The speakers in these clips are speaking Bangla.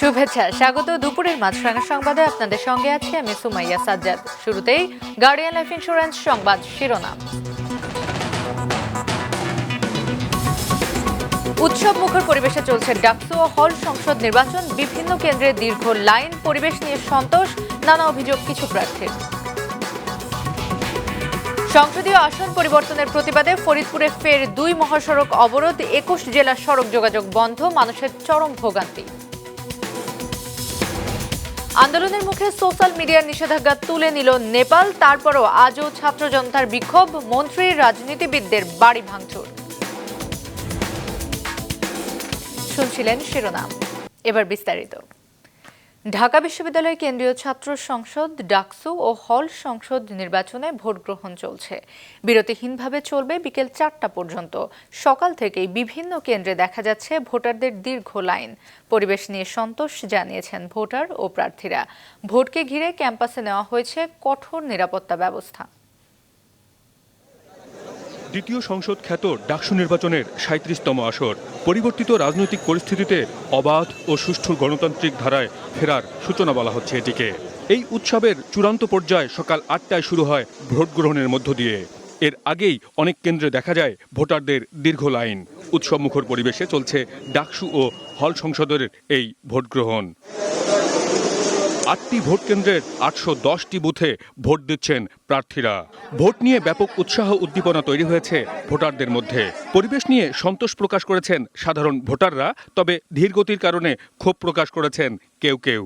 শুভেচ্ছা, স্বাগত দুপুরের মাছরাঙা সংবাদে আপনাদের সঙ্গে আছি আমি সুমাইয়া সাজ্জাদ। শুরুতেই গার্ডিয়ান লাইফ ইন্স্যুরেন্স সংবাদ শিরোনাম। উৎসব মুখর পরিবেশে চলছে ডাকসু ও হল সংসদ নির্বাচন, বিভিন্ন কেন্দ্রে দীর্ঘ লাইন, পরিবেশ নিয়ে সন্তোষ, নানা অভিযোগ কিছু প্রার্থীর। সংসদীয় আসন পরিবর্তনের প্রতিবাদে ফরিদপুরে ফের 2 মহাসড়ক অবরোধ, 21 জেলার সড়ক যোগাযোগ বন্ধ, মানুষের চরম ভোগান্তি। আন্দোলনের মুখে সোশ্যাল মিডিয়ার নিষেধাজ্ঞা তুলে নিল নেপাল, তারপরও আজও ছাত্র জনতার বিক্ষোভ, মন্ত্রী রাজনীতিবিদদের বাড়ি ভাঙচুর। শুনছিলেন শিরোনাম, এবার বিস্তারিত। ঢাকা বিশ্ববিদ্যালয় কেন্দ্রীয় ছাত্র সংসদ, ডাকসু ও হল সংসদ নির্বাচনে ভোট গ্রহণ চলছে। বিরতিহীনভাবে চলবে বিকেল 4টা পর্যন্ত। সকাল থেকেই বিভিন্ন কেন্দ্রে দেখা যাচ্ছে ভোটারদের দীর্ঘ লাইন। পরিবেশ নিয়ে সন্তোষ জানিয়েছেন ভোটার ও প্রার্থীরা। ভোটকে ঘিরে ক্যাম্পাসে নেওয়া হয়েছে কঠোর নিরাপত্তা ব্যবস্থা। দ্বিতীয় সংসদ খ্যাত ডাকসু নির্বাচনের 37তম আসর। পরিবর্তিত রাজনৈতিক পরিস্থিতিতে অবাধ ও সুষ্ঠু গণতান্ত্রিক ধারায় ফেরার সূচনা বলা হচ্ছে এটিকে। এই উৎসবের চূড়ান্ত পর্যায় সকাল 8টায় শুরু হয় ভোট গ্রহণের মধ্য দিয়ে। এর আগেই অনেক কেন্দ্রে দেখা যায় ভোটারদের দীর্ঘ লাইন। উৎসবমুখর পরিবেশে চলছে ডাকসু ও হল সংসদের এই ভোট গ্রহণ। 8টি ভোট কেন্দ্রের 810টি বুথে ভোট দিচ্ছেন প্রার্থীরা। ভোট নিয়ে ব্যাপক উৎসাহ উদ্দীপনা তৈরি হয়েছে ভোটারদের মধ্যে। পরিবেশ নিয়ে সন্তোষ প্রকাশ করেছেন সাধারণ ভোটাররা, তবে ধীরগতির কারণে ক্ষোভ প্রকাশ করেছেন কেউ কেউ।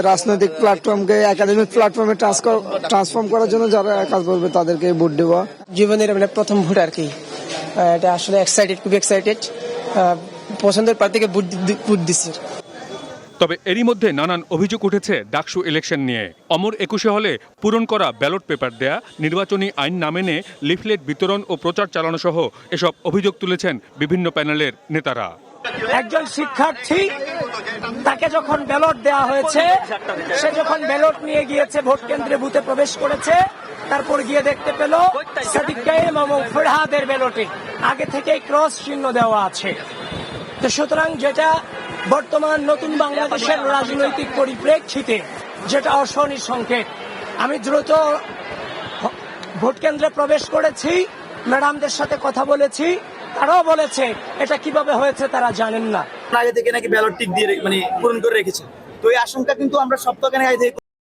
রাজনৈতিক প্ল্যাটফর্মকে একাডেমিক প্ল্যাটফর্মে ট্রান্সফর্ম করার জন্য যারা কাজ করবে তাদেরকে ভোট দেওয়া। জীবনের প্রথম ভোট আর কি, এটা আসলে খুব এক্সাইটেড। পছন্দের প্রার্থীকে ভোট দিচ্ছি। তবে এরই মধ্যে নানান অভিযোগ উঠেছে ডাকসু ইলেকশন নিয়ে। অমর 21 হলে পূরণ করা ব্যালট পেপার দেয়া, নির্বাচনী আইন না মেনে লিফলেট বিতরণ ও প্রচার চালানো সহ এসব অভিযোগ তুলেছেন বিভিন্ন প্যানেলের নেতারা। একজন শিক্ষার্থী, তাকে যখন ব্যালট দেওয়া হয়েছে, সে যখন ব্যালট নিয়ে গিয়েছে ভোট কেন্দ্রে বুথে প্রবেশ করেছে, তারপর গিয়ে দেখতে পেল সাদিক কায়েম এবং ফরহাদের ব্যালটে আগে থেকেই ক্রস চিহ্ন দেওয়া আছে। তো সুতরাং যেটা বর্তমান নতুন বাংলাদেশের রাজনৈতিক পরিপ্রেক্ষিতে যেটা অশনি সংকেত। আমি দ্রুত ভোট কেন্দ্রে প্রবেশ করেছি, ম্যাডামদের সাথে কথা বলেছি, তারাও বলেছে এটা কিভাবে হয়েছে তারা জানেন না। আগে থেকে নাকি ব্যালট টিক দিয়ে পূরণ করে রেখেছে। তো এই আশঙ্কা কিন্তু আমরা সপ্তাহখানেক আগে থেকে